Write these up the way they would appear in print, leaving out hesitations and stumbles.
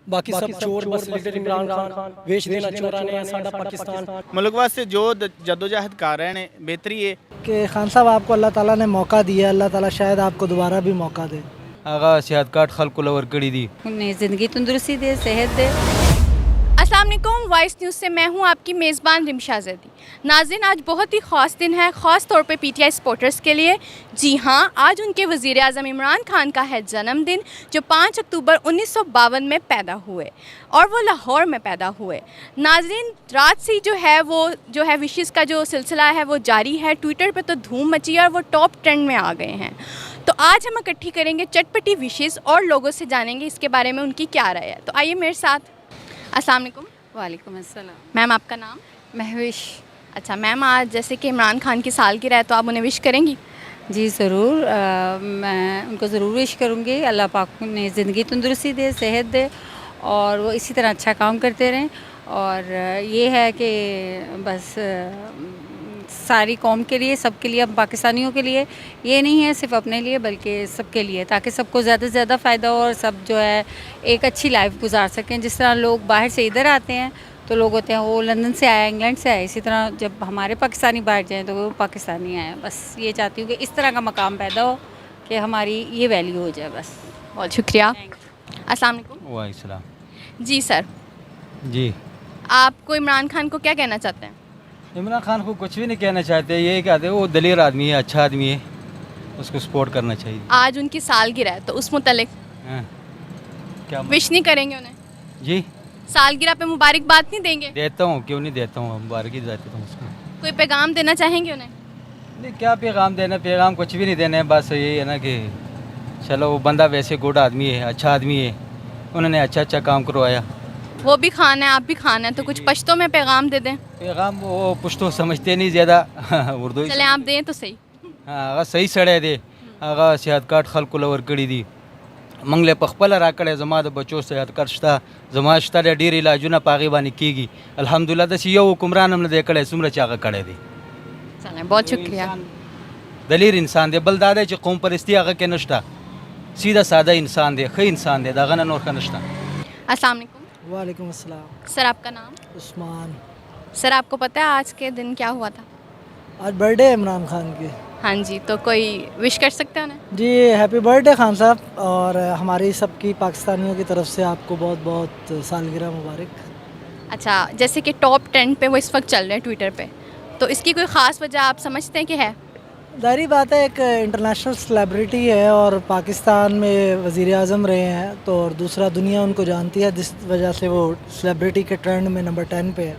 باقی سب چور بس لیڈر عمران خان ویچ دینا چورانے ہیں ساڈا پاکستان. ملک واسطے جو جدوجہد کر رہے ہیں بہتری ہے کہ خان صاحب آپ کو اللہ تعالیٰ نے موقع دیا, اللہ تعالیٰ شاید آپ کو دوبارہ بھی موقع دے. آغا صحت کارڈ خلق لور کڑی دی, انہیں زندگی تندرستی دے, صحت دے. السلام علیکم, وائس نیوز سے میں ہوں آپ کی میزبان رمشا زیدی. ناظرین, آج بہت ہی خاص دن ہے, خاص طور پہ پی ٹی آئی سپورٹرز کے لیے. جی ہاں, آج ان کے وزیر اعظم عمران خان کا ہے جنم دن, جو 5 اکتوبر 1952 میں پیدا ہوئے اور وہ لاہور میں پیدا ہوئے. ناظرین, رات سے جو ہے وشز کا جو سلسلہ ہے وہ جاری ہے. ٹویٹر پہ تو دھوم مچی ہے اور وہ ٹاپ ٹرینڈ میں آ گئے ہیں. تو آج ہم اکٹھی کریں گے چٹپٹی وشز اور لوگوں سے جانیں گے اس کے بارے میں ان کی کیا رائے ہے. تو آئیے میرے ساتھ. السلام علیکم. وعلیکم السلام. میم, آپ کا نام؟ مہوش. اچھا میم, آج جیسے کہ عمران خان کی سالگرہ ہے تو آپ انہیں وش کریں گی؟ جی ضرور, میں ان کو ضرور وش کروں گی. اللہ پاک انہیں زندگی تندرستی دے, صحت دے, اور وہ اسی طرح اچھا کام کرتے رہیں. اور یہ ہے کہ بس ساری قوم کے لیے, سب کے لیے, ہم پاکستانیوں کے لیے, یہ نہیں ہے صرف اپنے لیے بلکہ سب کے لیے, تاکہ سب کو زیادہ سے زیادہ فائدہ ہو اور سب جو ہے ایک اچھی لائف گزار سکیں. جس طرح لوگ باہر سے ادھر آتے ہیں تو لوگ ہوتے ہیں وہ لندن سے آیا, انگلینڈ سے آئے, اسی طرح جب ہمارے پاکستانی باہر جائیں تو وہ پاکستانی آئے. بس یہ چاہتی ہوں کہ اس طرح کا مقام پیدا ہو کہ ہماری یہ ویلیو ہو جائے. بس بہت شکریہ. السلام علیکم. وعلیکم السلام. جی سر, جی آپ کو عمران خان کو کیا کہنا چاہتے ہیں؟ عمران خان کو کچھ بھی نہیں کہنا چاہتے, یہ کہتے ہیں وہ دلیر آدمی ہے, اچھا آدمی ہے, اس کو سپورٹ کرنا چاہیے. آج ان کی سالگرہ ہے تو اس متعلق ہاں, کیا وش نہیں کریں گے انہیں؟ جی سالگرہ پہ مبارکباد نہیں دیں گے؟ دیتا ہوں, کیوں نہیں دیتا ہوں, مبارکی دیتا ہوں اس کو. کوئی پیغام دینا چاہیں گے انہیں؟ نہیں, کیا پیغام دینا, پیغام کچھ بھی نہیں دینا ہے. بس یہی ہے نا کہ چلو وہ بندہ ویسے گڈ آدمی ہے, اچھا آدمی ہے, انہوں نے اچھا کام کروایا. وہ بھی خان ہے, آپ بھی خان ہیں, تو کچھ پشتوں میں پیغام دے دیں. پیغام وہ پشتو سمجھتے نہیں زیادہ, اردو چلیں آپ دیں تو صحیح. ہاں, هغه صحیح سړی دی, هغه صحت کارت خلکو له ورکړي دي, موږ له پخپله راکړی. زما د بچو صحت کارت شته, زما شته ډېر علاجونه په هغې باندې کېږي. الحمدلله داسې یو حکمران هم نه دی کړی څومره چې هغه کړی دی. چلیں, بہت شکریہ. دلیر انسان دی, بل دا دی چې قوم پرستی هغه کې نشته, سیدھا ساده انسان دی, ښه انسان دی, د هغه نه نور ښه نشته. السلام علیکم. وعلیکم السلام. سر آپ کا نام؟ عثمان. سر آپ کو پتہ ہے آج کے دن کیا ہوا تھا؟ آج برتھ ڈے ہے عمران خان کی. ہاں جی, تو کوئی وش کر سکتے ہیں انہیں؟ جی ہیپی برتھ ڈے خان صاحب, اور ہماری سب کی پاکستانیوں کی طرف سے آپ کو بہت بہت سالگرہ مبارک. اچھا, جیسے کہ ٹاپ 10 پہ وہ اس وقت چل رہے ہیں ٹویٹر پہ, تو اس کی کوئی خاص وجہ آپ سمجھتے ہیں کہ ہے؟ ظاہری بات ہے, ایک انٹرنیشنل سیلیبریٹی ہے اور پاکستان میں وزیر اعظم رہے ہیں, تو اور دوسرا دنیا ان کو جانتی ہے, جس وجہ سے وہ سیلیبریٹی کے ٹرینڈ میں نمبر 10 پہ ہے.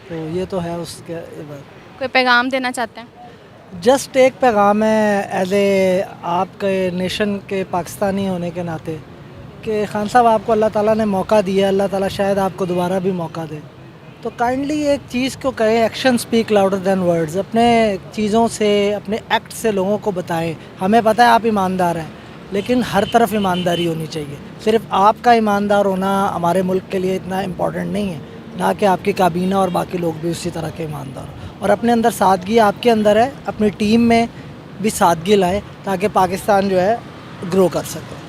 تو یہ تو ہے اس کے بات. کوئی پیغام دینا چاہتے ہیں؟ جسٹ ایک پیغام ہے ایز اے آپ کے نیشن کے پاکستانی ہونے کے ناطے, کہ خان صاحب آپ کو اللہ تعالیٰ نے موقع دیا, اللہ تعالیٰ شاید آپ کو دوبارہ بھی موقع دے. تو کائنڈلی ایک چیز کو کہیں, action speak louder than words. اپنے چیزوں سے, اپنے ایکٹ سے لوگوں کو بتائیں. ہمیں پتہ ہے آپ ایماندار ہیں, لیکن ہر طرف ایمانداری ہونی چاہیے. صرف آپ کا ایماندار ہونا ہمارے ملک کے لیے اتنا امپورٹنٹ نہیں ہے, نہ کہ آپ کی کابینہ اور باقی لوگ بھی اسی طرح کے ایماندار ہوں. اور اپنے اندر سادگی آپ کے اندر ہے, اپنی ٹیم میں بھی سادگی لائیں تاکہ پاکستان جو ہے گرو کر سکے.